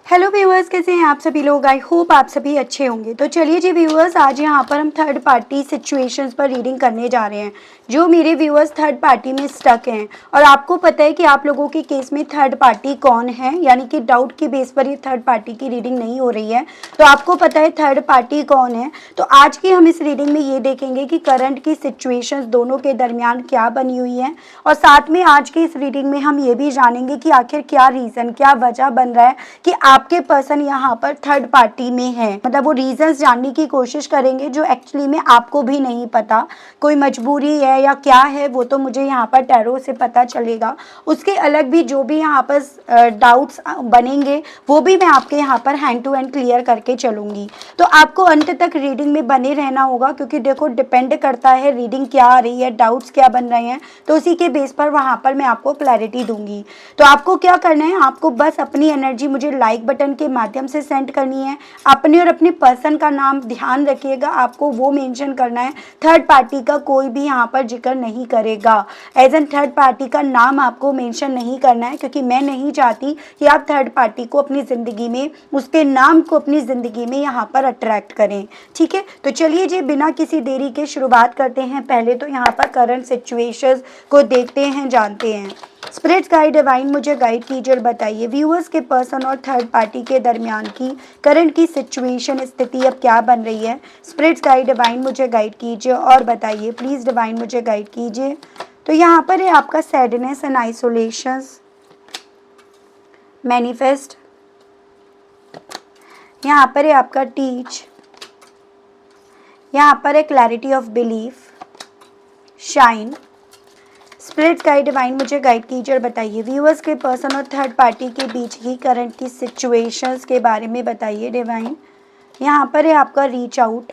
Hello viewers, कैसे हैं आप सभी लोग। आई होप आप सभी अच्छे होंगे। तो चलिए जी व्यूअर्स, आज यहाँ पर हम थर्ड पार्टी सिचुएशंस पर रीडिंग करने जा रहे हैं। जो मेरे व्यूअर्स थर्ड पार्टी में स्टक हैं और आपको पता है कि आप लोगों के केस में थर्ड पार्टी कौन है, यानी कि डाउट की बेस पर ये थर्ड पार्टी की रीडिंग नहीं हो रही है, तो आपको पता है थर्ड पार्टी कौन है। तो आज की हम इस रीडिंग में ये देखेंगे कि करंट की सिचुएशंस दोनों के दरमियान क्या बनी हुई है, और साथ में आज की इस रीडिंग में हम ये भी जानेंगे कि आखिर क्या रीज़न, क्या वजह बन रहा है कि आपके पर्सन यहाँ पर थर्ड पार्टी में है। मतलब वो रीजंस जानने की कोशिश करेंगे जो एक्चुअली में आपको भी नहीं पता, कोई मजबूरी है या क्या है, वो तो मुझे यहाँ पर टैरो से पता चलेगा। उसके अलग भी जो भी यहाँ पर डाउट्स बनेंगे वो भी मैं आपके यहाँ पर हैंड टू हैंड क्लियर करके चलूँगी। तो आपको अंत तक रीडिंग में बने रहना होगा, क्योंकि देखो डिपेंड करता है रीडिंग क्या आ रही है, डाउट्स क्या बन रहे हैं, तो उसी के बेस पर वहाँ पर मैं आपको क्लैरिटी दूंगी। तो आपको क्या करना है, आपको बस अपनी एनर्जी मुझे लाइक बटन के माध्यम से सेंड करनी है। अपने और अपने पर्सन का नाम ध्यान रखिएगा, आपको वो मेंशन करना है। थर्ड पार्टी का कोई भी यहाँ पर जिक्र नहीं करेगा, एज एन थर्ड पार्टी का नाम आपको मेंशन नहीं करना है, क्योंकि मैं नहीं चाहती कि आप थर्ड पार्टी को अपनी ज़िंदगी में, उसके नाम को अपनी ज़िंदगी में यहाँ पर अट्रैक्ट करें। ठीक है, तो चलिए जी बिना किसी देरी के शुरुआत करते हैं। पहले तो यहाँ पर करंट सिचुएशंस को देखते हैं, जानते हैं। स्पिरिट गाइड डिवाइन मुझे गाइड कीजिए और बताइए व्यूअर्स के पर्सन और थर्ड पार्टी के दरमियान की करंट की सिचुएशन, स्थिति अब क्या बन रही है। स्पिरिट गाइड डिवाइन मुझे गाइड कीजिए और बताइए प्लीज़। डिवाइन मुझे गाइड कीजिए। तो यहाँ पर है आपका सैडनेस एंड आइसोलेशंस मैनिफेस्ट, यहाँ पर है आपका टीच, यहाँ पर है clarity of belief, shine. Spirit guide divine मुझे गाइड कीजिए और बताइए व्यूअर्स के पर्सन और थर्ड पार्टी के बीच ही करंट की सिचुएशंस के बारे में बताइए डिवाइन। यहाँ पर है आपका रीच आउट,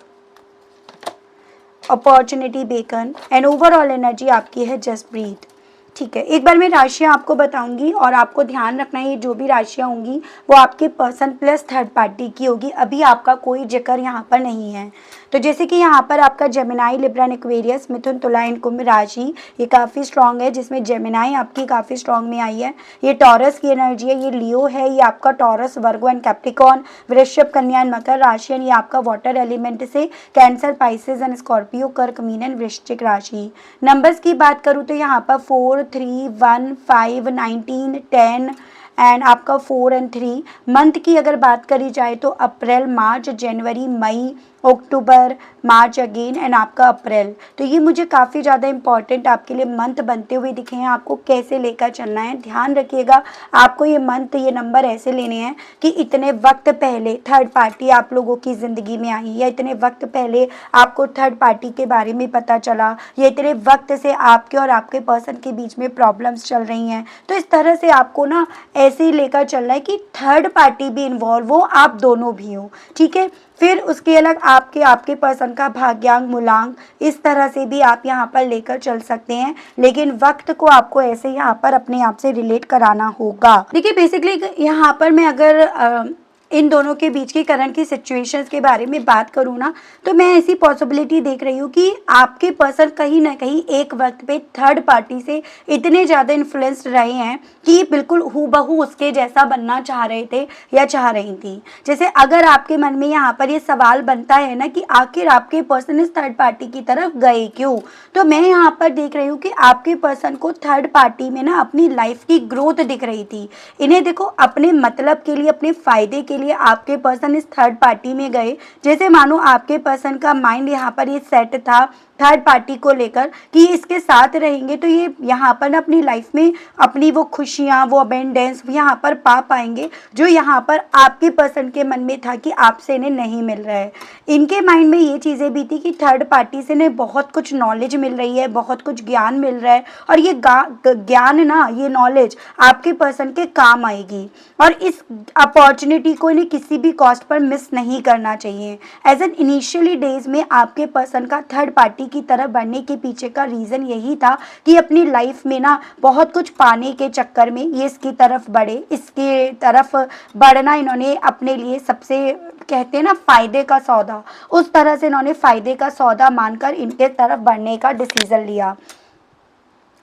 अपॉर्चुनिटी बेकन एंड ओवरऑल एनर्जी आपकी है जस्ट ब्रीथ। ठीक है, एक बार मैं राशियाँ आपको बताऊंगी और आपको ध्यान रखना है ये जो भी राशियाँ होंगी वो आपके पर्सन प्लस थर्ड पार्टी की होगी। अभी आपका कोई जिक्र यहाँ पर नहीं है। तो जैसे कि यहाँ पर आपका जेमिनाई, लिब्रा, एक्वेरियस, मिथुन, तुला एंड कुंभ राशि ये काफ़ी स्ट्रांग है, जिसमें जेमिनाई आपकी काफ़ी स्ट्रांग में आई है। ये टॉरस की एनर्जी है, ये लियो है, ये आपका टॉरस, वर्गो एंड कैप्रिकॉर्न, वृषभ, कन्या एंड मकर राशि, ये आपका वाटर एलिमेंट से कैंसर, पाइसेस एंड स्कॉर्पियो, कर्क, मीन एंड वृश्चिक राशि। नंबर्स की बात करूँ तो यहाँ पर 4, 3, 1, 5, 19, 10 एंड आपका 4 एंड 3। मंथ की अगर बात करी जाए तो अप्रैल, मार्च, जनवरी, मई, अक्टूबर, मार्च अगेन एंड आपका अप्रैल। तो ये मुझे काफ़ी ज़्यादा इंपॉर्टेंट आपके लिए मंथ बनते हुए दिखे हैं। आपको कैसे लेकर चलना है ध्यान रखिएगा। आपको ये मंथ, ये नंबर ऐसे लेने हैं कि इतने वक्त पहले थर्ड पार्टी आप लोगों की ज़िंदगी में आई, या इतने वक्त पहले आपको थर्ड पार्टी के बारे में पता चला, या इतने वक्त से आपके और आपके पर्सन के बीच में प्रॉब्लम्स चल रही हैं। तो इस तरह से आपको ना ऐसे ही लेकर चलना है कि थर्ड पार्टी भी इन्वॉल्व हो, आप दोनों भी हो। ठीक है, फिर उसके अलग आपके पर्सन का भाग्यांक, मूलांक, इस तरह से भी आप यहाँ पर लेकर चल सकते हैं, लेकिन वक्त को आपको ऐसे यहाँ पर अपने आप से रिलेट कराना होगा। देखिए बेसिकली यहाँ पर मैं अगर इन दोनों के बीच की करंट की सिचुएशंस के बारे में बात करूँ ना, तो मैं ऐसी पॉसिबिलिटी देख रही हूँ कि आपके पर्सन कहीं ना कहीं एक वक्त पे थर्ड पार्टी से इतने ज़्यादा इन्फ्लुएंस्ड रहे हैं कि बिल्कुल हूबहू उसके जैसा बनना चाह रहे थे या चाह रही थी। जैसे अगर आपके मन में यहाँ पर ये सवाल बनता है ना कि आखिर आपके पर्सन इस थर्ड पार्टी की तरफ गए क्यों, तो मैं यहाँ पर देख रही हूँ कि आपके पर्सन को थर्ड पार्टी में ना अपनी लाइफ की ग्रोथ दिख रही थी। इन्हें देखो अपने मतलब के लिए, अपने फ़ायदे के लिए आपके पर्सन इस थर्ड पार्टी में गए। जैसे मानो आपके पर्सन का माइंड यहाँ पर ये सेट था थर्ड पार्टी को लेकर कि इसके साथ रहेंगे तो ये यहाँ पर ना अपनी लाइफ में अपनी वो खुशियाँ, वो अबेंडेंस यहाँ पर पा पाएंगे जो यहाँ पर आपके पर्सन के मन में था कि आपसे इन्हें नहीं मिल रहा है। इनके माइंड में ये चीज़ें भी थी कि थर्ड पार्टी से इन्हें बहुत कुछ नॉलेज मिल रही है, बहुत कुछ ज्ञान मिल रहा है, और ये ज्ञान ना, ये नॉलेज आपके पर्सन के काम आएगी, और इस अपॉर्चुनिटी को इन्हें किसी भी कॉस्ट पर मिस नहीं करना चाहिए। एज एन इनिशियली डेज में आपके पर्सन का थर्ड पार्टी की तरफ बढ़ने के पीछे का रीज़न यही था कि अपनी लाइफ में ना बहुत कुछ पाने के चक्कर में ये इसकी तरफ बढ़े, इसके तरफ बढ़ना इन्होंने अपने लिए सबसे, कहते हैं ना फ़ायदे का सौदा, उस तरह से इन्होंने फ़ायदे का सौदा मानकर इनके तरफ बढ़ने का डिसीज़न लिया।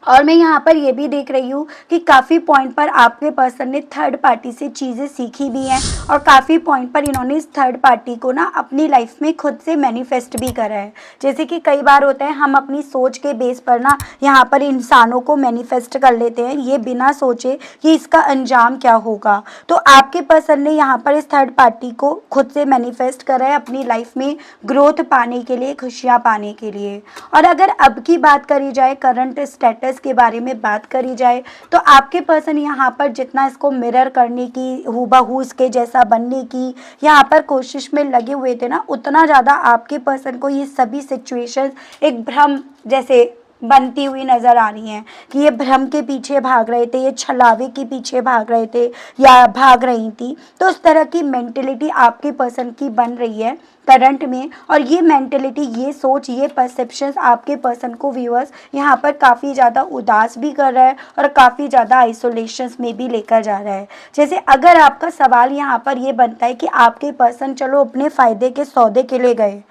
और मैं यहाँ पर ये भी देख रही हूँ कि काफ़ी पॉइंट पर आपके पर्सन ने थर्ड पार्टी से चीज़ें सीखी भी हैं और काफ़ी पॉइंट पर इन्होंने इस थर्ड पार्टी को ना अपनी लाइफ में खुद से मैनिफेस्ट भी करा है। जैसे कि कई बार होता है हम अपनी सोच के बेस पर ना यहाँ पर इंसानों को मैनिफेस्ट कर लेते हैं, ये बिना सोचे कि इसका अंजाम क्या होगा। तो आपके पर्सन ने यहाँ पर इस थर्ड पार्टी को खुद से मैनिफेस्ट करा है अपनी लाइफ में ग्रोथ पाने के लिए, खुशियाँ पाने के लिए। और अगर अब की बात करी जाए, करंट स्टेटस के बारे में बात करी जाए, तो आपके पर्सन यहाँ पर जितना इसको मिरर करने की, हूबहू इसके जैसा बनने की यहाँ पर कोशिश में लगे हुए थे ना, उतना ज़्यादा आपके पर्सन को ये सभी सिचुएशंस एक भ्रम जैसे बनती हुई नज़र आ रही हैं कि ये भ्रम के पीछे भाग रहे थे, ये छलावे के पीछे भाग रहे थे या भाग रही थी। तो उस तरह की मेंटेलिटी आपके पर्सन की बन रही है करंट में। और ये मेंटेलिटी, ये सोच, ये परसेप्शंस आपके पर्सन को व्यूअर्स यहाँ पर काफ़ी ज़्यादा उदास भी कर रहा है और काफ़ी ज़्यादा आइसोलेशंस में भी लेकर जा रहा है। जैसे अगर आपका सवाल यहाँ पर ये बनता है कि आपके पर्सन चलो अपने फ़ायदे के सौदे के लिए गए,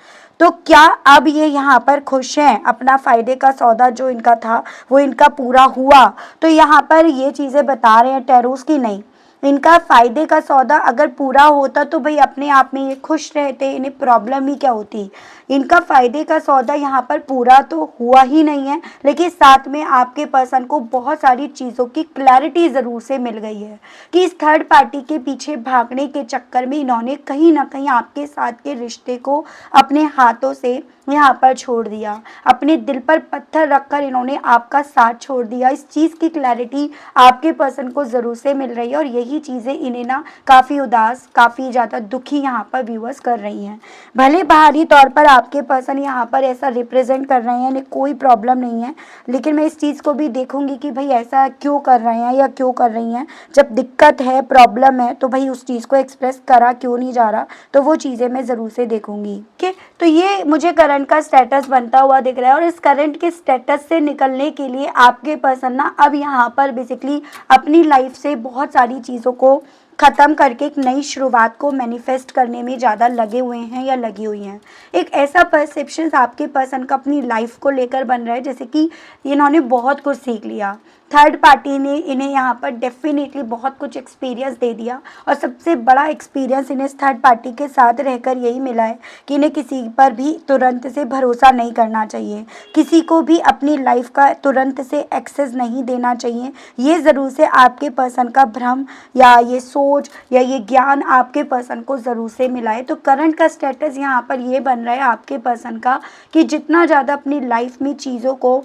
तो क्या अब ये यहाँ पर खुश हैं? अपना फ़ायदे का सौदा जो इनका था वो इनका पूरा हुआ? तो यहाँ पर ये चीज़ें बता रहे हैं टैरोस की नहीं, इनका फ़ायदे का सौदा अगर पूरा होता तो भाई अपने आप में ये खुश रहते, इन्हें प्रॉब्लम ही क्या होती। इनका फ़ायदे का सौदा यहाँ पर पूरा तो हुआ ही नहीं है, लेकिन साथ में आपके पर्सन को बहुत सारी चीज़ों की क्लैरिटी ज़रूर से मिल गई है कि इस थर्ड पार्टी के पीछे भागने के चक्कर में इन्होंने कहीं ना कहीं आपके साथ के रिश्ते को अपने हाथों से यहाँ पर छोड़ दिया, अपने दिल पर पत्थर रखकर इन्होंने आपका साथ छोड़ दिया। इस चीज़ की क्लैरिटी आपके पर्सन को ज़रूर से मिल रही है और यही चीज़ें इन्हें ना काफ़ी उदास, काफ़ी ज़्यादा दुखी यहाँ पर व्यूअर्स कर रही हैं। भले बाहरी तौर पर आपके पर्सन यहाँ पर ऐसा रिप्रेजेंट कर रहे हैं, कोई प्रॉब्लम नहीं है, लेकिन मैं इस चीज़ को भी देखूंगी कि भाई ऐसा क्यों कर रहे हैं या क्यों कर रही हैं। जब दिक्कत है, प्रॉब्लम है, तो भाई उस चीज़ को एक्सप्रेस करा क्यों नहीं जा रहा, तो वो चीज़ें मैं ज़रूर से देखूंगी। ठीक है, तो ये मुझे करंट का स्टेटस बनता हुआ दिख रहा है। और इस करंट के स्टेटस से निकलने के लिए आपके पर्सन ना अब यहाँ पर बेसिकली अपनी लाइफ से बहुत सारी चीज़ों को ख़त्म करके एक नई शुरुआत को मैनिफेस्ट करने में ज़्यादा लगे हुए हैं या लगी हुई हैं। एक ऐसा परसेप्शन आपके पर्सन का अपनी लाइफ को लेकर बन रहा है जैसे कि इन्होंने बहुत कुछ सीख लिया, थर्ड पार्टी ने इन्हें यहाँ पर डेफिनेटली बहुत कुछ एक्सपीरियंस दे दिया। और सबसे बड़ा एक्सपीरियंस इन्हें थर्ड पार्टी के साथ रहकर यही मिला है कि इन्हें किसी पर भी तुरंत से भरोसा नहीं करना चाहिए, किसी को भी अपनी लाइफ का तुरंत से एक्सेस नहीं देना चाहिए। ये ज़रूर से आपके पर्सन का भ्रम या ये सोच या ये ज्ञान आपके पर्सन को ज़रूर से मिला है। तो करंट का स्टेटस यहाँ पर ये बन रहा है आपके पर्सन का कि जितना ज़्यादा अपनी लाइफ में चीज़ों को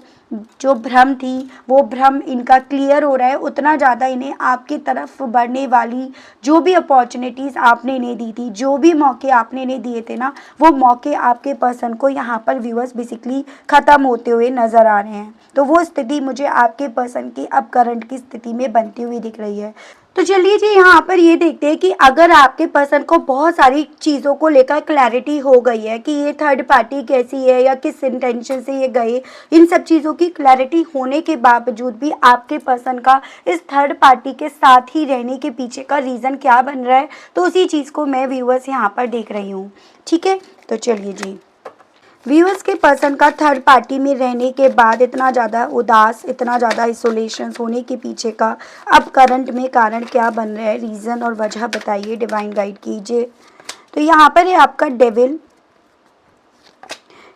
जो भ्रम थी वो भ्रम इनका क्लियर हो रहा है, उतना ज़्यादा इन्हें आपकी तरफ बढ़ने वाली जो भी अपॉर्चुनिटीज़ आपने इन्हें दी थी, जो भी मौके आपने इन्हें दिए थे ना, वो मौके आपके पर्सन को यहाँ पर व्यूअर्स बेसिकली ख़त्म होते हुए नज़र आ रहे हैं। तो वो स्थिति मुझे आपके पर्सन की अब करंट की स्थिति में बनती हुई दिख रही है। तो चलिए जी यहाँ पर ये देखते हैं कि अगर आपके पर्सन को बहुत सारी चीज़ों को लेकर क्लैरिटी हो गई है कि ये थर्ड पार्टी कैसी है या किस इंटेंशन से ये गए, इन सब चीज़ों की क्लैरिटी होने के बावजूद भी आपके पर्सन का इस थर्ड पार्टी के साथ ही रहने के पीछे का रीज़न क्या बन रहा है, तो उसी चीज़ को मैं व्यूअर्स यहाँ पर देख रही हूँ। ठीक है, तो चलिए जी, व्यूअर्स के पर्सन का थर्ड पार्टी में रहने के बाद इतना ज़्यादा उदास, इतना ज़्यादा आइसोलेशन होने के पीछे का अब करंट में कारण क्या बन रहा है, रीज़न और वजह बताइए, डिवाइन गाइड कीजिए। तो यहाँ पर है आपका डेविल,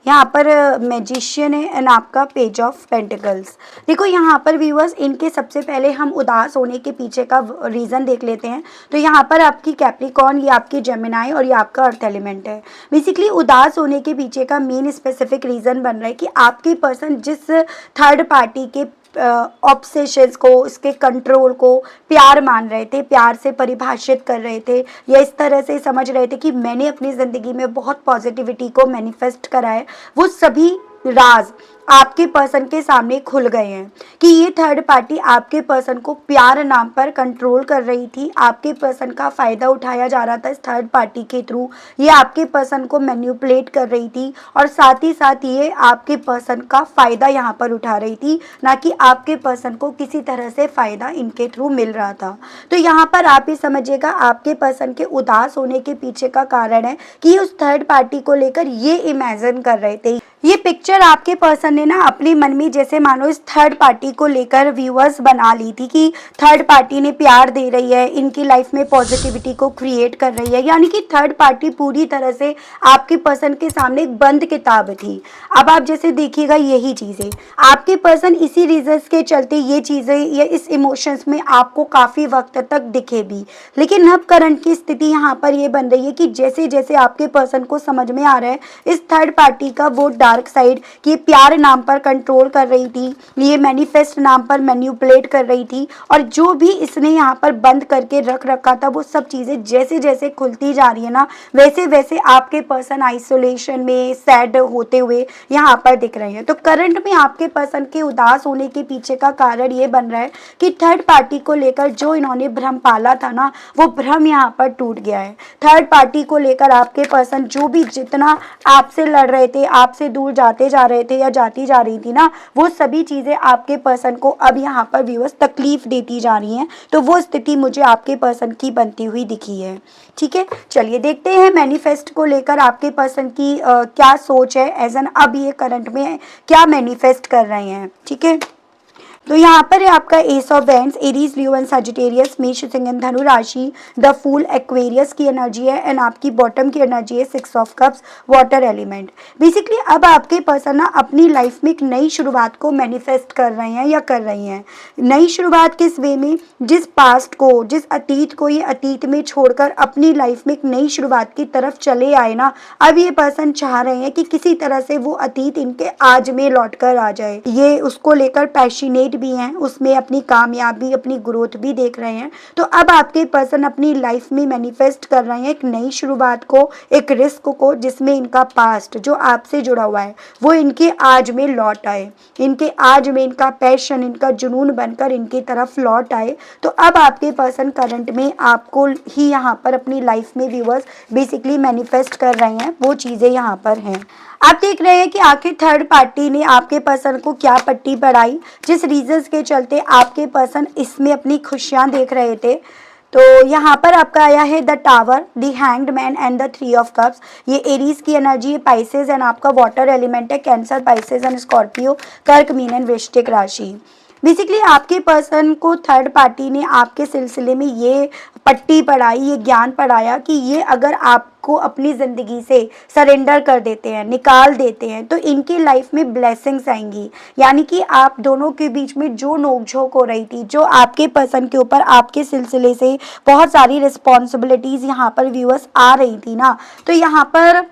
यहाँ पर मैजिशियन है एंड आपका पेज ऑफ पेंटिकल्स। देखो यहाँ पर व्यूअर्स इनके सबसे पहले हम उदास होने के पीछे का रीज़न देख लेते हैं। तो यहाँ पर आपकी कैप्रिकॉर्न, ये आपकी जेमिनाई और ये आपका अर्थ एलिमेंट है। बेसिकली उदास होने के पीछे का मेन स्पेसिफिक रीज़न बन रहा है कि आपके पर्सन जिस थर्ड पार्टी के ऑब्सेशंस को, उसके कंट्रोल को प्यार मान रहे थे, प्यार से परिभाषित कर रहे थे या इस तरह से समझ रहे थे कि मैंने अपनी ज़िंदगी में बहुत पॉजिटिविटी को मैनिफेस्ट करा है, वो सभी राज आपके पर्सन के सामने खुल गए हैं कि ये थर्ड पार्टी आपके पर्सन को प्यार नाम पर कंट्रोल कर रही थी। आपके पर्सन का फ़ायदा उठाया जा रहा था इस थर्ड पार्टी के थ्रू, ये आपके पर्सन को मैन्युपुलेट कर रही थी और साथ ही साथ ये आपके पर्सन का फ़ायदा यहाँ पर उठा रही थी, ना कि आपके पर्सन को किसी तरह से फ़ायदा इनके थ्रू मिल रहा था। तो यहाँ पर आप ये समझिएगा आपके पर्सन के उदास होने के पीछे का कारण है कि उस थर्ड पार्टी को लेकर ये इमेजिन कर रहे थे ये पिक्चर आपके पर्सन ने ना अपने मन में जैसे मानो इस थर्ड पार्टी को लेकर व्यूअर्स बना ली थी कि थर्ड पार्टी ने प्यार दे रही है, इनकी लाइफ में पॉजिटिविटी को क्रिएट कर रही है, यानी कि थर्ड पार्टी पूरी तरह से आपके पर्सन के सामने एक बंद किताब थी। अब आप जैसे देखिएगा यही चीज़ें आपके पर्सन इसी रीजंस के चलते ये चीज़ें या इस इमोशंस में आपको काफ़ी वक्त तक दिखे भी, लेकिन अब करंट की स्थिति यहाँ पर ये बन रही है कि जैसे जैसे आपके पर्सन को समझ में आ रहा है इस थर्ड पार्टी का वो डार्क साइड कि प्यार नाम पर कंट्रोल कर रही थी, ये मैनिफेस्ट नाम पर मैन्युपुलेट कर रही थी, और जो भी इसने यहाँ पर बंद करके रख रखा था वो सब चीज़ें जैसे जैसे खुलती जा रही है ना, वैसे वैसे आपके पर्सन आइसोलेशन में सैड होते हुए यहाँ पर दिख रहे हैं। तो करंट में आपके पर्सन के उदास होने के पीछे का कारण ये बन रहा है कि थर्ड पार्टी को लेकर जो इन्होंने भ्रम पाला था ना, वो भ्रम यहाँ पर टूट गया है। थर्ड पार्टी को लेकर आपके पर्सन जो भी जितना आपसे लड़ रहे थे, आपसे दूर जाते जा रहे थे या जाती जा रही थी ना, वो सभी चीज़ें आपके पर्सन को अब यहाँ पर व्यूअर्स तकलीफ देती जा रही हैं। तो वो स्थिति मुझे आपके पर्सन की बनती हुई दिखी है। ठीक है, चलिए देखते हैं मैनिफेस्ट को लेकर आपके पर्सन की क्या सोच है, एज एन अब ये करंट में क्या मैनिफेस्ट कर रहे हैं। ठीक है, तो यहाँ पर है आपका S of wands, Aries, Leo and Sagittarius, मेष, सिंह एंड धनु राशि, द फूल एक्वेरियस की एनर्जी है, एंड आपकी बॉटम की एनर्जी है six of cups, water element. Basically अब आपके पर्सन ना अपनी लाइफ में एक नई शुरुआत को मैनिफेस्ट कर रहे हैं या कर रही हैं। नई शुरुआत किस वे में, जिस पास्ट को, जिस अतीत को ये अतीत में छोड़कर अपनी लाइफ में एक नई शुरुआत की तरफ चले आए ना, अब ये पर्सन चाह रहे हैं कि किसी तरह से वो अतीत इनके आज में लौट कर आ जाए। ये उसको लेकर पैशनेट भी हैं, उसमें अपनी कामयाबी, अपनी ग्रोथ भी देख रहे हैं। तो अब आपके पर्सन अपनी लाइफ में मैनिफेस्ट कर रहे हैं एक नई शुरुआत को, एक रिस्क को, जिसमें इनका पास्ट जो आपसे जुड़ा हुआ है वो इनके आज में लौट आए, इनके आज में इनका पैशन, इनका जुनून बनकर इनकी तरफ लौट आए। तो अब आपके पर्सन करंट में आपको ही यहाँ पर अपनी लाइफ में व्यूअर्स बेसिकली मैनिफेस्ट कर रहे हैं, वो चीज़ें यहाँ पर हैं। आप देख रहे हैं कि आखिर थर्ड पार्टी ने आपके पर्सन को क्या पट्टी पढ़ाई, जिस रीजंस के चलते आपके पर्सन इसमें अपनी खुशियां देख रहे थे। तो यहाँ पर आपका आया है the tower, the hanged man and the three of cups. ये एरीज की एनर्जी है, पाइसेस एंड आपका वाटर एलिमेंट है, कैंसर, पाइसेस एंड स्कॉर्पियो, कर्क, मीन एंड वृश्चिक राशि। बेसिकली आपके पर्सन को थर्ड पार्टी ने आपके सिलसिले में ये पट्टी पढ़ाई, ये ज्ञान पढ़ाया कि ये अगर आपको अपनी ज़िंदगी से सरेंडर कर देते हैं, निकाल देते हैं, तो इनकी लाइफ में ब्लेसिंग्स आएंगी। यानी कि आप दोनों के बीच में जो नोकझोंक हो रही थी, जो आपके पर्सन के ऊपर आपके सिलसिले से बहुत सारी रिस्पॉन्सिबिलिटीज़ यहाँ पर व्यूअर्स आ रही थी ना, तो यहाँ पर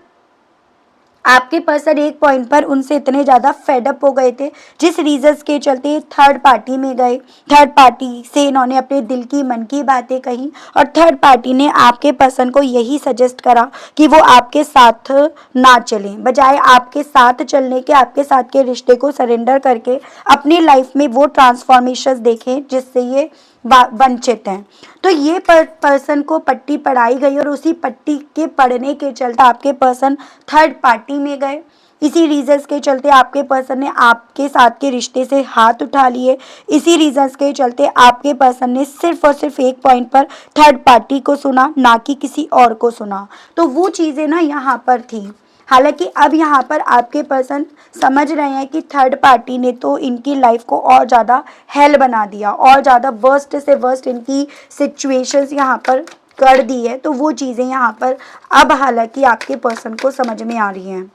आपके पर्सन एक पॉइंट पर उनसे इतने ज़्यादा फेडअप हो गए थे, जिस रीजंस के चलते थर्ड पार्टी में गए। थर्ड पार्टी से इन्होंने अपने दिल की मन की बातें कही, और थर्ड पार्टी ने आपके पर्सन को यही सजेस्ट करा कि वो आपके साथ ना चलें, बजाय आपके साथ चलने के, आपके साथ के रिश्ते को सरेंडर करके अपनी लाइफ में वो ट्रांसफॉर्मेशन देखें जिससे ये वंचित हैं। तो ये पर्सन को पट्टी पढ़ाई गई, और उसी पट्टी के पढ़ने के चलते आपके पर्सन थर्ड पार्टी में गए। इसी रीजंस के चलते आपके पर्सन ने आपके साथ के रिश्ते से हाथ उठा लिए। इसी रीजंस के चलते आपके पर्सन ने सिर्फ और सिर्फ एक पॉइंट पर थर्ड पार्टी को सुना, ना कि किसी और को सुना। तो वो चीज़ें ना यहाँ पर थी। हालांकि अब यहाँ पर आपके पर्सन समझ रहे हैं कि थर्ड पार्टी ने तो इनकी लाइफ को और ज़्यादा हेल बना दिया, और ज़्यादा वर्स्ट से वर्स्ट इनकी सिचुएशंस यहाँ पर कर दी है। तो वो चीज़ें यहाँ पर अब हालांकि आपके पर्सन को समझ में आ रही हैं।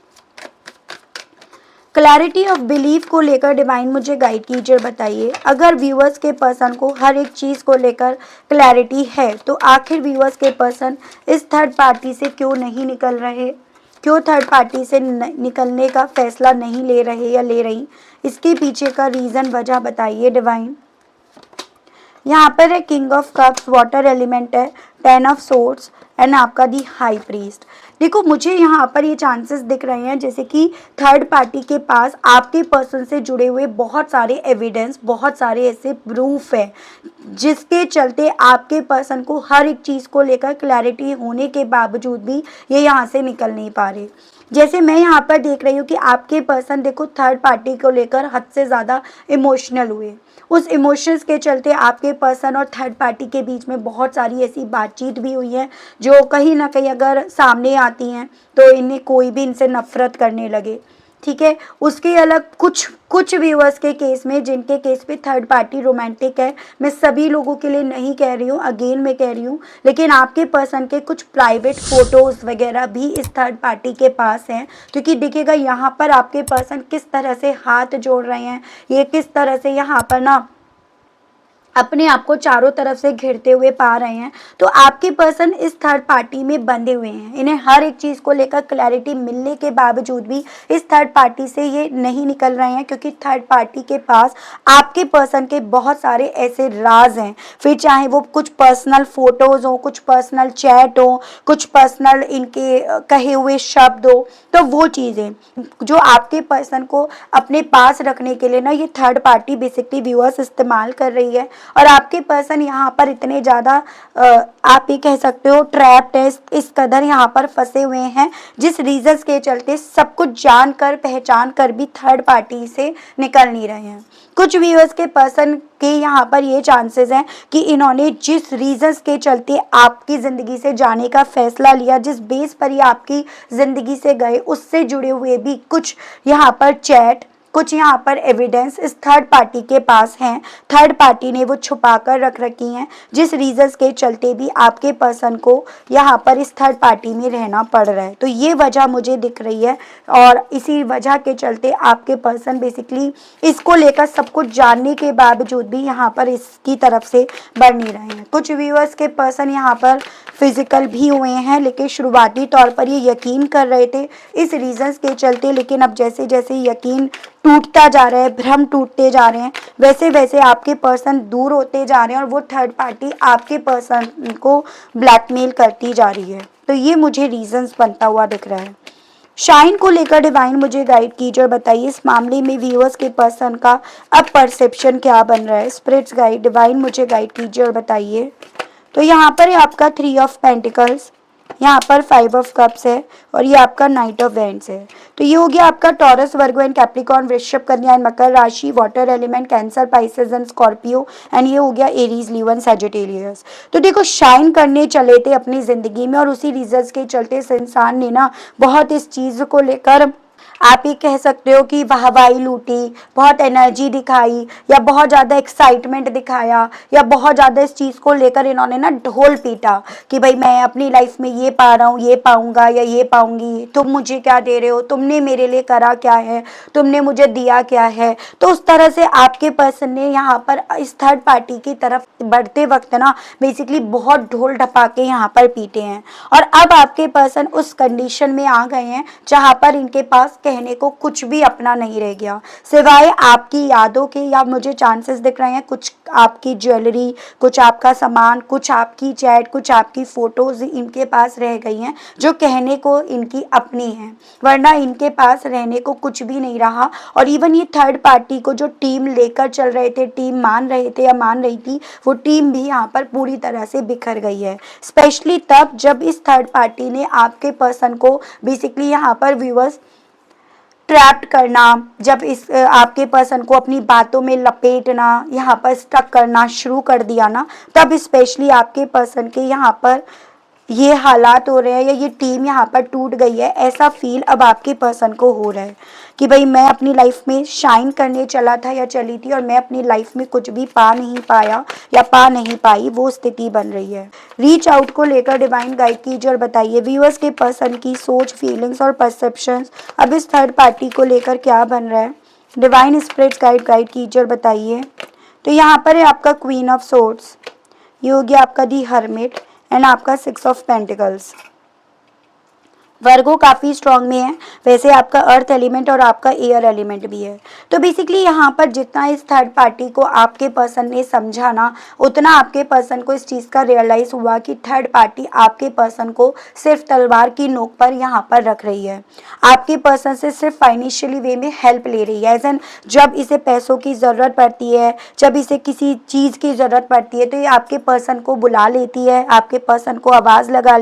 क्लैरिटी ऑफ बिलीफ को लेकर डिवाइन मुझे गाइड कीजिए, बताइए। अगर व्यूअर्स के पर्सन को हर एक चीज़ को लेकर क्लैरिटी है, तो आखिर व्यूअर्स के पर्सन इस थर्ड पार्टी से क्यों नहीं निकल रहे, क्यों थर्ड पार्टी से निकलने का फैसला नहीं ले रहे या ले रही, इसके पीछे का रीज़न, वजह बताइए डिवाइन। यहाँ पर है king of cups, water element है, 10 ऑफ सोर्ड्स एंड आपका दी हाई प्रीस्ट। देखो मुझे यहाँ पर ये चांसेस दिख रहे हैं जैसे कि थर्ड पार्टी के पास आपके पर्सन से जुड़े हुए बहुत सारे एविडेंस, बहुत सारे ऐसे प्रूफ है, जिसके चलते आपके पर्सन को हर एक चीज़ को लेकर क्लैरिटी होने के बावजूद भी ये यहाँ से निकल नहीं पा रहे। जैसे मैं यहाँ पर देख रही हूँ कि आपके पर्सन देखो थर्ड पार्टी को लेकर हद से ज़्यादा इमोशनल हुए। उस इमोशंस के चलते आपके पर्सन और थर्ड पार्टी के बीच में बहुत सारी ऐसी बातचीत भी हुई है जो कहीं ना कहीं अगर सामने आती हैं तो इन्हें कोई भी इनसे नफरत करने लगे। ठीक है। उसके अलग कुछ कुछ व्यूअर्स के केस में, जिनके केस पे थर्ड पार्टी रोमांटिक है, मैं सभी लोगों के लिए नहीं कह रही हूँ, अगेन मैं कह रही हूँ, लेकिन आपके पर्सन के कुछ प्राइवेट फोटोज़ वगैरह भी इस थर्ड पार्टी के पास हैं। क्योंकि देखिएगा यहाँ पर आपके पर्सन किस तरह से हाथ जोड़ रहे हैं, ये किस तरह से यहाँ पर ना अपने आप को चारों तरफ से घिरते हुए पा रहे हैं। तो आपके पर्सन इस थर्ड पार्टी में बंधे हुए हैं। इन्हें हर एक चीज़ को लेकर क्लैरिटी मिलने के बावजूद भी इस थर्ड पार्टी से ये नहीं निकल रहे हैं, क्योंकि थर्ड पार्टी के पास आपके पर्सन के बहुत सारे ऐसे राज हैं। फिर चाहे वो कुछ पर्सनल फोटोज़ हो, कुछ पर्सनल चैट हो, कुछ पर्सनल इनके कहे हुए शब्द हो, तो वो चीज़ें जो आपके पर्सन को अपने पास रखने के लिए ना ये थर्ड पार्टी बेसिकली व्यूअर्स इस्तेमाल कर रही है। और आपके पर्सन यहाँ पर इतने ज़्यादा आप ये कह सकते हो ट्रैप्ड है, इस कदर यहाँ पर फंसे हुए हैं, जिस रीजंस के चलते सब कुछ जान कर पहचान कर भी थर्ड पार्टी से निकल नहीं रहे हैं। कुछ व्यूअर्स के पर्सन के यहाँ पर ये चांसेस हैं कि इन्होंने जिस रीजंस के चलते आपकी ज़िंदगी से जाने का फैसला लिया, जिस बेस पर ये आपकी ज़िंदगी से गए, उससे जुड़े हुए भी कुछ यहाँ पर चैट, कुछ यहाँ पर एविडेंस इस थर्ड पार्टी के पास हैं। थर्ड पार्टी ने वो छुपा कर रख रखी हैं, जिस रीजंस के चलते भी आपके पर्सन को यहाँ पर इस थर्ड पार्टी में रहना पड़ रहा है। तो ये वजह मुझे दिख रही है, और इसी वजह के चलते आपके पर्सन बेसिकली इसको लेकर सब कुछ जानने के बावजूद भी यहाँ पर इसकी तरफ से बढ़ नहीं रहे हैं। कुछ व्यूअर्स के पर्सन यहाँ पर फिजिकल भी हुए हैं, लेकिन शुरुआती तौर पर ये यकीन कर रहे थे इस रीजंस के चलते, लेकिन अब जैसे जैसे यकीन टूटता जा रहा है, भ्रम टूटते जा रहे हैं, वैसे वैसे आपके पर्सन दूर होते जा रहे हैं और वो थर्ड पार्टी आपके पर्सन को ब्लैकमेल करती जा रही है। तो ये मुझे रीजंस बनता हुआ दिख रहा है। शाइन को लेकर डिवाइन मुझे गाइड कीजिए और बताइए इस मामले में व्यूअर्स के पर्सन का अब परसेप्शन क्या बन रहा है। स्पिरिट्स गाइड डिवाइन मुझे गाइड कीजिए और बताइए। तो यहाँ पर है आपका 3 ऑफ पेंटिकल्स, यहाँ पर 5 ऑफ कप्स है, और ये आपका नाइट ऑफ वेंड्स है। तो ये हो गया आपका टॉरस, वर्गो एंड कैप्रिकॉर्न, वृषभ, कन्या एंड मकर राशि, water element, cancer, Pisces and Scorpio, and ये हो गया एरीज, लीव एंड सैजिटेरियस। तो देखो शाइन करने चले थे अपनी जिंदगी में, और उसी रीजंस के चलते इस इंसान ने ना बहुत इस चीज को लेकर आप ये कह सकते हो कि वाहवाही लूटी, बहुत एनर्जी दिखाई, या बहुत ज़्यादा एक्साइटमेंट दिखाया, या बहुत ज़्यादा इस चीज़ को लेकर इन्होंने ना ढोल पीटा कि भाई मैं अपनी लाइफ में ये पा रहा हूँ, ये पाऊंगा या ये पाऊंगी, तुम मुझे क्या दे रहे हो, तुमने मेरे लिए करा क्या है, तुमने मुझे दिया क्या है। तो उस तरह से आपके पर्सन ने यहाँ पर इस थर्ड पार्टी की तरफ बढ़ते वक्त ना बेसिकली बहुत ढोल ढपाके यहाँ पर पीटे हैं, और अब आपके पर्सन उस कंडीशन में आ गए हैं जहाँ पर इनके पास कहने को कुछ भी अपना नहीं रह गया सिवाय आपकी यादों के। या मुझे चांसेस दिख रहे हैं कुछ आपकी ज्वेलरी, कुछ आपका सामान, कुछ आपकी चैट, कुछ आपकी फोटोज इनके पास रह गई हैं जो कहने को इनकी अपनी हैं, वरना इनके पास रहने को कुछ भी नहीं रहा। और इवन ये थर्ड पार्टी को जो टीम लेकर चल रहे थे, टीम मान रहे थे या मान रही थी, वो टीम भी यहाँ पर पूरी तरह से बिखर गई है। स्पेशली तब जब इस थर्ड पार्टी ने आपके पर्सन को बेसिकली यहाँ पर व्यूअर्स ट्रैप्ड करना, जब इस आपके पर्सन को अपनी बातों में लपेटना, यहाँ पर स्टक करना शुरू कर दिया ना, तब स्पेशली आपके पर्सन के यहाँ पर ये हालात हो रहे हैं, या ये टीम यहाँ पर टूट गई है, ऐसा फील अब आपके पर्सन को हो रहा है कि भाई मैं अपनी लाइफ में शाइन करने चला था या चली थी, और मैं अपनी लाइफ में कुछ भी पा नहीं पाया या पा नहीं पाई, वो स्थिति बन रही है। रीच आउट को लेकर डिवाइन गाइड कीजिए और बताइए व्यूअर्स के पर्सन की सोच, फीलिंग्स और परसेप्शंस अब इस थर्ड पार्टी को लेकर क्या बन रहा है। डिवाइन स्पिरिट्स गाइड कीजिए और बताइए। तो यहाँ पर है आपका क्वीन ऑफ सोर्ड्स, ये हो गया आपका दी हर्मिट, एंड आपका 6 ऑफ पेंटिकल्स। वर्गो काफ़ी स्ट्रॉन्ग में है, वैसे आपका अर्थ एलिमेंट और आपका एयर एलिमेंट भी है। तो बेसिकली यहाँ पर जितना इस थर्ड पार्टी को आपके पर्सन ने समझा ना, उतना आपके पर्सन को इस चीज़ का रियलाइज़ हुआ कि थर्ड पार्टी आपके पर्सन को सिर्फ तलवार की नोक पर यहाँ पर रख रही है, आपके पर्सन से सिर्फ फाइनेंशियली वे में हेल्प ले रही है। एज जब इसे पैसों की ज़रूरत पड़ती है, जब इसे किसी चीज़ की ज़रूरत पड़ती है, तो ये आपके पर्सन को बुला लेती है, आपके पर्सन को आवाज़ लगा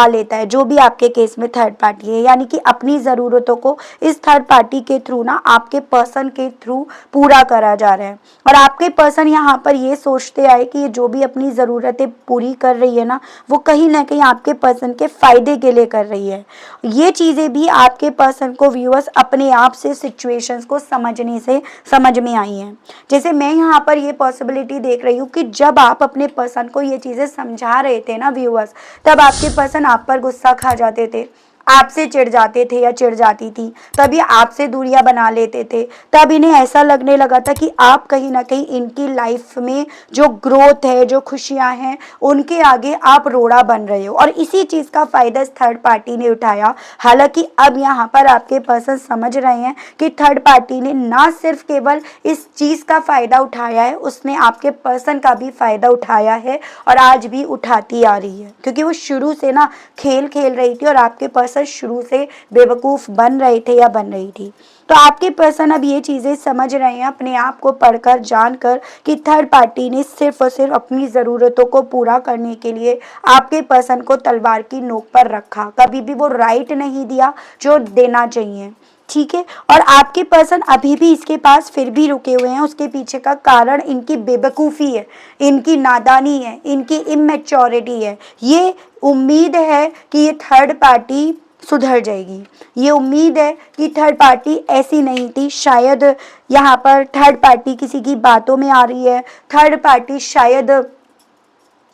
लेता है, जो भी आपके केस में थर्ड पार्टी है, यानी कि अपनी ज़रूरतों को इस थर्ड पार्टी के थ्रू ना आपके पर्सन के थ्रू पूरा करा जा रहा है। और आपके पर्सन यहाँ पर ये सोचते आए कि ये जो भी अपनी ज़रूरतें पूरी कर रही है ना, वो कहीं ना कहीं आपके पर्सन के फ़ायदे के लिए कर रही है। ये चीज़ें भी आपके पर्सन को व्यूअर्स अपने आप से सिचुएशंस को समझने से समझ में आई हैं। जैसे मैं यहाँ पर ये पॉसिबिलिटी देख रही हूँ कि जब आप अपने पर्सन को ये चीज़ें समझा रहे थे ना व्यूअर्स, तब आपके पर्सन आप पर गुस्सा खा जाते थे, आपसे चिढ़ जाते थे या चिढ़ जाती थी, तभी आपसे दूरियां बना लेते थे। तब इन्हें ऐसा लगने लगा था कि आप कहीं ना कहीं इनकी लाइफ में जो ग्रोथ है, जो खुशियां हैं, उनके आगे आप रोड़ा बन रहे हो, और इसी चीज़ का फ़ायदा इस थर्ड पार्टी ने उठाया। हालांकि अब यहाँ पर आपके पर्सन समझ रहे हैं कि थर्ड पार्टी ने ना सिर्फ केवल इस चीज़ का फ़ायदा उठाया है, उसने आपके पर्सन का भी फ़ायदा उठाया है और आज भी उठाती आ रही है, क्योंकि वो शुरू से ना खेल खेल रही थी और आपके पर्सन शुरू से बेवकूफ़ बन रहे थे या बन रही थी। तो आपके पर्सन अब ये चीज़ें समझ रहे हैं, अपने आप को पढ़कर जानकर, कि थर्ड पार्टी ने सिर्फ और सिर्फ अपनी ज़रूरतों को पूरा करने के लिए आपके पर्सन को तलवार की नोक पर रखा, कभी भी वो राइट नहीं दिया जो देना चाहिए। ठीक है, और आपके पर्सन अभी भी इसके पास फिर भी रुके हुए हैं। उसके पीछे का कारण इनकी बेवकूफ़ी है, इनकी नादानी है, इनकी इमेच्योरिटी है। ये उम्मीद है कि ये थर्ड पार्टी सुधर जाएगी, ये उम्मीद है कि थर्ड पार्टी ऐसी नहीं थी। शायद यहाँ पर थर्ड पार्टी किसी की बातों में आ रही है, थर्ड पार्टी शायद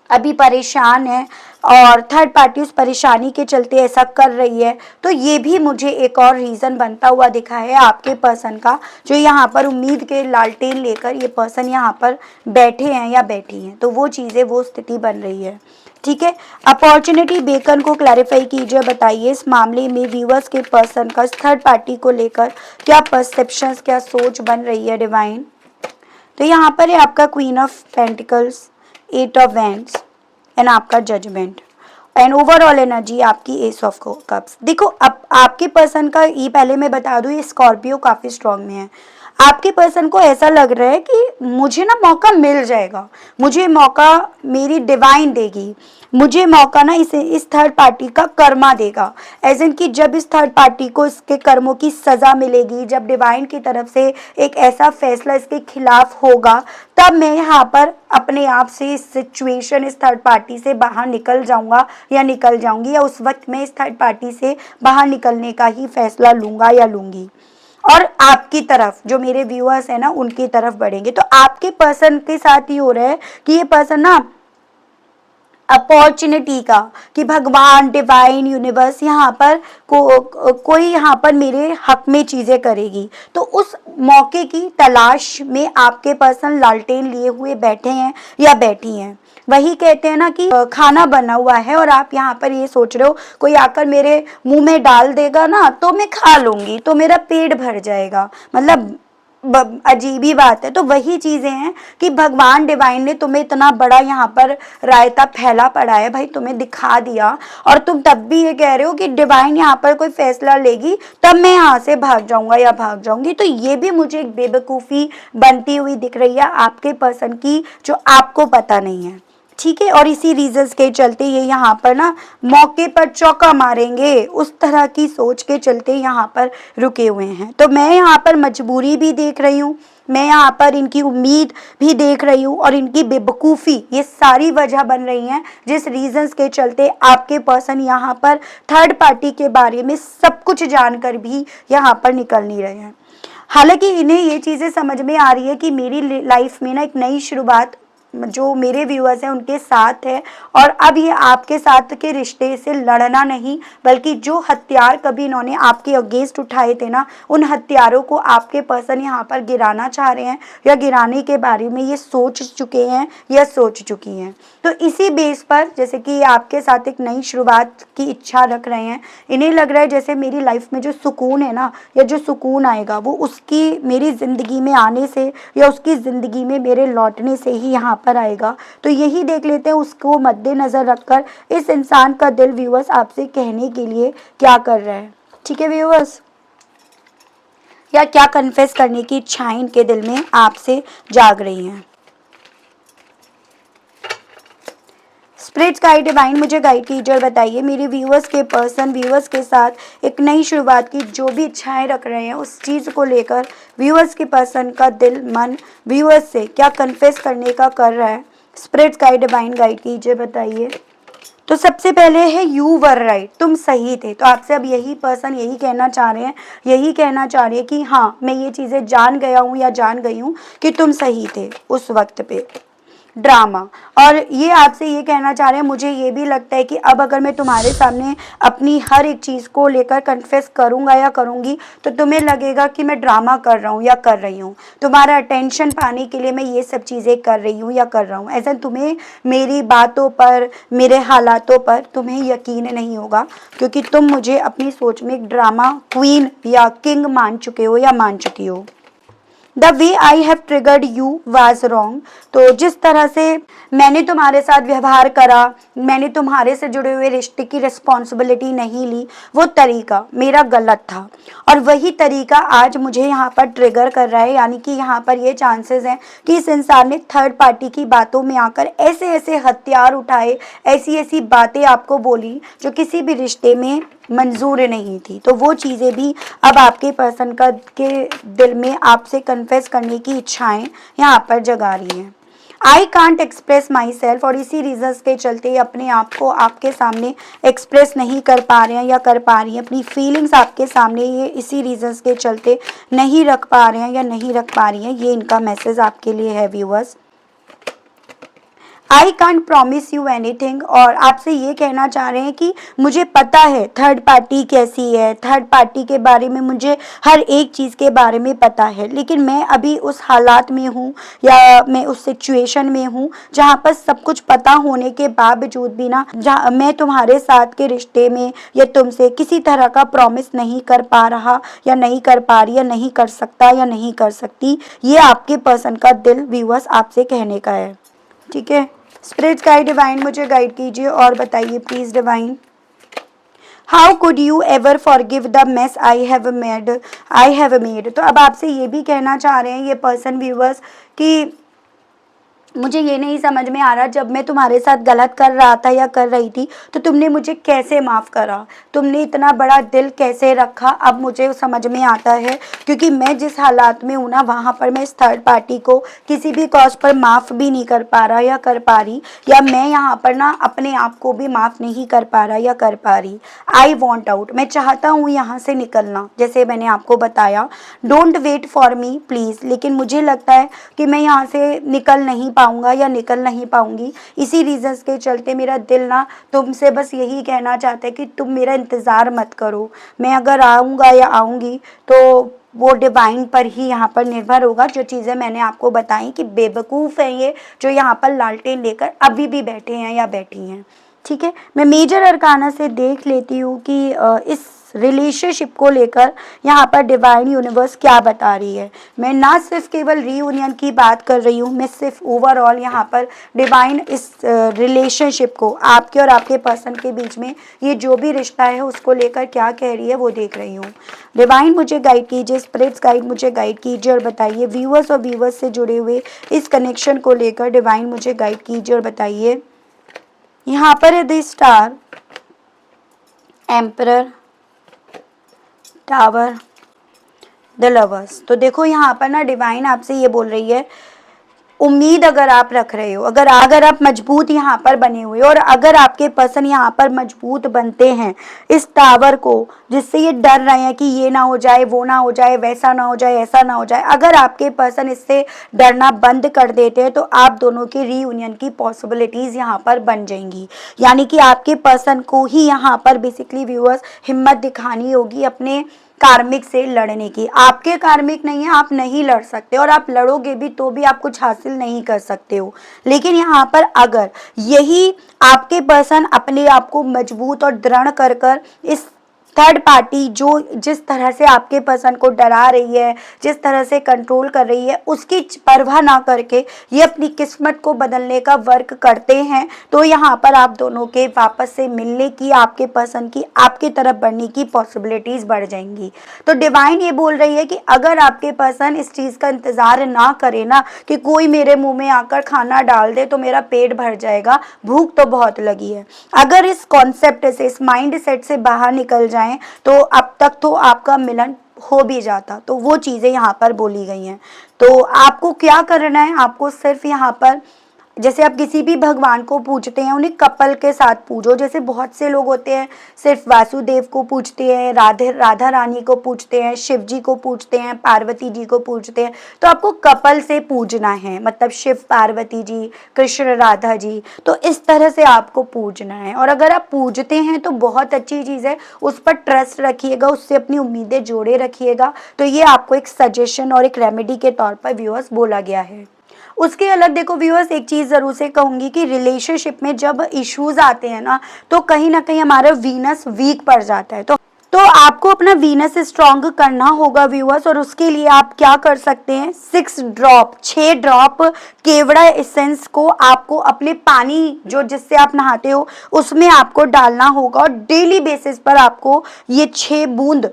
अभी परेशान है और थर्ड पार्टी उस परेशानी के चलते ऐसा कर रही है। तो ये भी मुझे एक और रीज़न बनता हुआ दिखा है आपके पर्सन का, जो यहाँ पर उम्मीद के लालटेन लेकर ये पर्सन यहाँ पर बैठे हैं या बैठी हैं। तो वो चीज़ें, वो स्थिति बन रही है। ठीक है, अपॉर्चुनिटी बेकन को क्लैरिफाई कीजिए, बताइए इस मामले में व्यूअर्स के पर्सन का थर्ड पार्टी को लेकर क्या परसेप्शंस, क्या सोच बन रही है डिवाइन। तो यहाँ पर है आपका queen of pentacles, 8 of wands and आपका जजमेंट, एंड ओवरऑल एनर्जी आपकी एस ऑफ कप्स। देखो, अब आपके पर्सन का, ये पहले मैं बता दूं, ये स्कॉर्पियो काफ़ी स्ट्रांग में है। आपके पर्सन को ऐसा लग रहा है कि मुझे ना मौका मिल जाएगा, मुझे मौका मेरी डिवाइन देगी, मुझे मौका ना इस थर्ड पार्टी का कर्मा देगा। एज इन कि जब इस थर्ड पार्टी को इसके कर्मों की सज़ा मिलेगी, जब डिवाइन की तरफ से एक ऐसा फैसला इसके खिलाफ होगा, तब मैं यहाँ पर अपने आप से इस सिचुएशन, इस थर्ड पार्टी से बाहर निकल जाऊँगा या निकल जाऊँगी, या उस वक्त मैं इस थर्ड पार्टी से बाहर निकलने का ही फैसला लूँगा या लूँगी, और आपकी तरफ जो मेरे व्यूअर्स हैं ना, उनकी तरफ बढ़ेंगे। तो आपके पर्सन के साथ ही हो रहा है कि ये पर्सन ना अपॉर्चुनिटी का, कि भगवान, डिवाइन, यूनिवर्स यहाँ पर कोई यहाँ पर मेरे हक में चीज़ें करेगी, तो उस मौके की तलाश में आपके पर्सन लालटेन लिए हुए बैठे हैं या बैठी हैं। वही कहते हैं ना कि खाना बना हुआ है और आप यहाँ पर ये सोच रहे हो कोई आकर मेरे मुंह में डाल देगा ना तो मैं खा लूँगी, तो मेरा पेट भर जाएगा, मतलब अजीब ही बात है। तो वही चीज़ें हैं कि भगवान, डिवाइन ने तुम्हें इतना बड़ा यहाँ पर रायता फैला पड़ा है भाई, तुम्हें दिखा दिया, और तुम तब भी ये कह रहे हो कि डिवाइन यहाँ पर कोई फैसला लेगी तब मैं यहाँ से भाग जाऊंगा या भाग जाऊंगी। तो ये भी मुझे एक बेवकूफ़ी बनती हुई दिख रही है आपके पर्सन की, जो आपको पता नहीं है। ठीक है, और इसी रीजंस के चलते ये यहाँ पर ना मौके पर चौका मारेंगे, उस तरह की सोच के चलते यहाँ पर रुके हुए हैं। तो मैं यहाँ पर मजबूरी भी देख रही हूँ, मैं यहाँ पर इनकी उम्मीद भी देख रही हूँ, और इनकी बेवकूफ़ी, ये सारी वजह बन रही हैं जिस रीजंस के चलते आपके पर्सन यहाँ पर थर्ड पार्टी के बारे में सब कुछ जानकर भी यहाँ पर निकल नहीं रहे हैं। हालांकि इन्हें ये चीज़ें समझ में आ रही है कि मेरी लाइफ में ना एक नई शुरुआत जो मेरे व्यूअर्स हैं उनके साथ है, और अब ये आपके साथ के रिश्ते से लड़ना नहीं, बल्कि जो हथियार कभी इन्होंने आपके अगेंस्ट उठाए थे ना, उन हथियारों को आपके पर्सन यहाँ पर गिराना चाह रहे हैं, या गिराने के बारे में ये सोच चुके हैं या सोच चुकी हैं। तो इसी बेस पर, जैसे कि ये आपके साथ एक नई शुरुआत की इच्छा रख रहे हैं, इन्हें लग रहा है जैसे मेरी लाइफ में जो सुकून है ना, या जो सुकून आएगा, वो उसकी मेरी ज़िंदगी में आने से या उसकी ज़िंदगी में मेरे लौटने से ही यहाँ पर आएगा। तो यही देख लेते हैं उसको मद्देनज़र रखकर इस इंसान का दिल व्यूअर्स आपसे कहने के लिए क्या कर रहा है। ठीक है व्यूअर्स, या क्या कन्फेस करने की इच्छाएं इनके दिल में आपसे जाग रही हैं। स्पिरिट्स गाइड डिवाइन मुझे गाइड कीजिए और बताइए मेरे व्यूअर्स के पर्सन व्यूअर्स के साथ एक नई शुरुआत की जो भी इच्छाएं रख रहे हैं उस चीज़ को लेकर व्यूअर्स के पर्सन का दिल मन व्यूअर्स से क्या कन्फेस करने का कर रहा है। स्पिरिट्स गाइड डिवाइन गाइड कीजिए, बताइए। तो सबसे पहले है यू वर राइट, तुम सही थे। तो आपसे अब यही पर्सन यही कहना चाह रहे हैं, यही कहना चाह रहे हैं कि हाँ मैं ये चीज़ें जान गया हूँ या जान गई हूँ कि तुम सही थे उस वक्त पे। ड्रामा, और ये आपसे ये कहना चाह रहे हैं मुझे ये भी लगता है कि अब अगर मैं तुम्हारे सामने अपनी हर एक चीज़ को लेकर कन्फेस करूँगा या करूँगी तो तुम्हें लगेगा कि मैं ड्रामा कर रहा हूँ या कर रही हूँ, तुम्हारा अटेंशन पाने के लिए मैं ये सब चीज़ें कर रही हूँ या कर रहा हूँ। ऐसा तुम्हें मेरी बातों पर मेरे हालातों पर तुम्हें यकीन नहीं होगा क्योंकि तुम मुझे अपनी सोच में एक ड्रामा क्वीन या किंग मान चुके हो या मान चुकी हो। The way I have triggered you was wrong, तो जिस तरह से मैंने तुम्हारे साथ व्यवहार करा, मैंने तुम्हारे से जुड़े हुए रिश्ते की रिस्पॉन्सिबिलिटी नहीं ली, वो तरीका मेरा गलत था और वही तरीका आज मुझे यहाँ पर ट्रिगर कर रहा है। यानी कि यहाँ पर ये चांसेस हैं कि इस इंसान ने थर्ड पार्टी की बातों में आकर ऐसे ऐसे हथियार उठाए, ऐसी ऐसी बातें आपको बोली जो किसी भी रिश्ते में मंजूर नहीं थी। तो वो चीज़ें भी अब आपके पर्सन का के दिल में आपसे कन्फेस करने की इच्छाएं यहाँ पर जगा रही हैं। I can't express my self, और इसी रीजंस के चलते अपने आप को आपके सामने एक्सप्रेस नहीं कर पा रहे हैं या कर पा रही हैं, अपनी फीलिंग्स आपके सामने ये इसी रीजंस के चलते नहीं रख पा रहे हैं या नहीं रख पा रही हैं। ये इनका मैसेज आपके लिए है viewers. I can't promise you anything, और आपसे ये कहना चाह रहे हैं कि मुझे पता है थर्ड पार्टी कैसी है, थर्ड पार्टी के बारे में मुझे हर एक चीज़ के बारे में पता है, लेकिन मैं अभी उस हालात में हूँ या मैं उस सिचुएशन में हूँ जहाँ पर सब कुछ पता होने के बावजूद भी ना जहाँ मैं तुम्हारे साथ के रिश्ते में या तुमसे किसी तरह का प्रॉमिस नहीं कर पा रहा या नहीं कर पा रही या नहीं कर सकता या नहीं कर सकती। ये आपके पर्सन का दिल व्यूअर्स आपसे कहने का है। ठीक है, स्पिरिट गाइड डिवाइन मुझे गाइड कीजिए और बताइए please divine. How could you ever forgive the mess I have made. तो अब आपसे ये भी कहना चाह रहे हैं ये पर्सन व्यूअर्स कि मुझे ये नहीं समझ में आ रहा जब मैं तुम्हारे साथ गलत कर रहा था या कर रही थी तो तुमने मुझे कैसे माफ़ करा, तुमने इतना बड़ा दिल कैसे रखा। अब मुझे समझ में आता है क्योंकि मैं जिस हालात में हूँ ना वहाँ पर मैं इस थर्ड पार्टी को किसी भी कॉज पर माफ़ भी नहीं कर पा रहा या कर पा रही, या मैं यहाँ पर ना अपने आप को भी माफ़ नहीं कर पा रहा या कर पा रही। आई वॉन्ट आउट, मैं चाहता हूँ यहाँ से निकलना, जैसे मैंने आपको बताया। Don't wait for me please, लेकिन मुझे लगता है कि मैं यहाँ से निकल नहीं पाऊंगा या निकल नहीं पाऊंगी। इसी रीजंस के चलते मेरा दिल ना तुमसे बस यही कहना चाहता है कि तुम मेरा इंतज़ार मत करो। मैं अगर आऊँगा या आऊँगी तो वो डिवाइन पर ही यहाँ पर निर्भर होगा। जो चीज़ें मैंने आपको बताई कि बेवकूफ़ हैं ये जो यहाँ पर लालटेन लेकर अभी भी बैठे हैं या बैठी हैं। ठीक है, मैं मेजर अरकाना से देख लेती हूँ कि इस रिलेशनशिप को लेकर यहाँ पर डिवाइन यूनिवर्स क्या बता रही है। मैं ना सिर्फ केवल रीयूनियन की बात कर रही हूँ, मैं सिर्फ ओवरऑल यहाँ पर डिवाइन इस रिलेशनशिप को आपके और आपके पर्सन के बीच में ये जो भी रिश्ता है उसको लेकर क्या कह रही है वो देख रही हूँ। डिवाइन मुझे गाइड कीजिए, स्पिरिट्स गाइड मुझे गाइड कीजिए और बताइए व्यूअर्स और व्यूअर्स से जुड़े हुए इस कनेक्शन को लेकर डिवाइन मुझे गाइड कीजिए और बताइए। यहाँ पर है the star, emperor, tower, the lovers. तो देखो यहाँ पर ना डिवाइन आपसे ये बोल रही है उम्मीद अगर आप रख रहे हो, अगर आप मजबूत यहाँ पर बने हुए हो और अगर आपके पर्सन यहाँ पर मजबूत बनते हैं इस टावर को, जिससे ये डर रहे हैं कि ये ना हो जाए, वो ना हो जाए, वैसा ना हो जाए, ऐसा ना हो जाए, अगर आपके पर्सन इससे डरना बंद कर देते हैं तो आप दोनों की रीयूनियन की पॉसिबिलिटीज़ यहाँ पर बन जाएंगी। यानी कि आपके पर्सन को ही यहाँ पर बेसिकली व्यूअर्स हिम्मत दिखानी होगी अपने कार्मिक से लड़ने की। आपके कार्मिक नहीं है, आप नहीं लड़ सकते, और आप लड़ोगे भी तो भी आप कुछ हासिल नहीं कर सकते हो। लेकिन यहाँ पर अगर यही आपके पर्सन अपने आप को मजबूत और दृढ़ कर कर इस थर्ड पार्टी जो जिस तरह से आपके पर्सन को डरा रही है, जिस तरह से कंट्रोल कर रही है, उसकी परवाह ना करके ये अपनी किस्मत को बदलने का वर्क करते हैं, तो यहाँ पर आप दोनों के वापस से मिलने की, आपके पर्सन की आपकी तरफ बढ़ने की पॉसिबिलिटीज बढ़ जाएंगी। तो डिवाइन ये बोल रही है कि अगर आपके पर्सन इस चीज़ का इंतज़ार ना करे ना कि कोई मेरे मुंह में आकर खाना डाल दे तो मेरा पेट भर जाएगा, भूख तो बहुत लगी है, अगर इस कॉन्सेप्ट से, इस माइंड सेट से बाहर निकल जाएं तो अब तक तो आपका मिलन हो भी जाता। तो वो चीज़ें यहाँ पर बोली गई हैं। तो आपको क्या करना है, आपको सिर्फ यहाँ पर जैसे आप किसी भी भगवान को पूजते हैं उन्हें कपल के साथ पूजो। जैसे बहुत से लोग होते हैं सिर्फ वासुदेव को पूजते हैं, राधा रानी को पूजते हैं, शिव जी को पूजते हैं, पार्वती जी को पूजते हैं। तो आपको कपल से पूजना है, मतलब शिव पार्वती जी, कृष्ण राधा जी, तो इस तरह से आपको पूजना है। और अगर आप पूजते हैं तो बहुत अच्छी चीज़ है, उस पर ट्रस्ट रखिएगा, उससे अपनी उम्मीदें जोड़े रखिएगा। तो ये आपको एक सजेशन और एक रेमेडी के तौर पर व्यूअर्स बोला गया है। उसके अलग देखो व्यूअर्स, एक चीज़ ज़रूर से कहूँगी कि रिलेशनशिप में जब इश्यूज आते हैं ना, तो कहीं ना कहीं हमारा वीनस वीक पड़ जाता है। तो आपको अपना वीनस स्ट्रॉन्ग करना होगा व्यूअर्स। और उसके लिए आप क्या कर सकते हैं, 6 ड्रॉप केवड़ा एसेंस को आपको अपने पानी जो जिससे आप नहाते हो उसमें आपको डालना होगा, और डेली बेसिस पर आपको ये 6 बूंद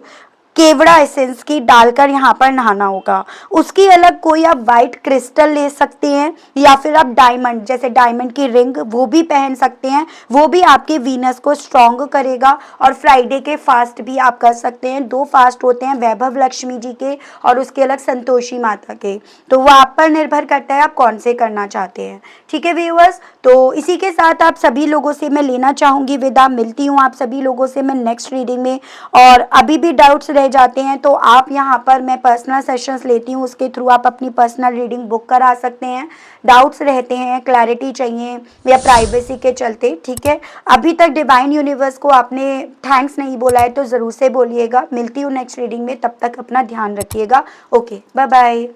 केवड़ा एसेंस की डालकर यहाँ पर नहाना होगा। उसकी अलग कोई आप वाइट क्रिस्टल ले सकते हैं, या फिर आप डायमंड, जैसे डायमंड की रिंग वो भी पहन सकते हैं, वो भी आपके वीनस को स्ट्रॉन्ग करेगा। और फ्राइडे के फास्ट भी आप कर सकते हैं। 2 फास्ट होते हैं, वैभव लक्ष्मी जी के और उसके अलग संतोषी माता के। तो वो आप पर निर्भर करता है आप कौन से करना चाहते हैं। ठीक है व्यूअर्स, तो इसी के साथ आप सभी लोगों से मैं लेना चाहूँगी विदा। मिलती हूँ आप सभी लोगों से मैं नेक्स्ट रीडिंग में। और अभी भी डाउट्स रह जाते हैं तो आप यहाँ पर मैं पर्सनल सेशंस लेती हूँ, उसके थ्रू आप अपनी पर्सनल रीडिंग बुक करा सकते हैं। डाउट्स रहते हैं, क्लैरिटी चाहिए या प्राइवेसी के चलते, ठीक है। अभी तक डिवाइन यूनिवर्स को आपने थैंक्स नहीं बोला है तो ज़रूर से बोलिएगा। मिलती हूँ नेक्स्ट रीडिंग में, तब तक अपना ध्यान रखिएगा। Okay, bye bye.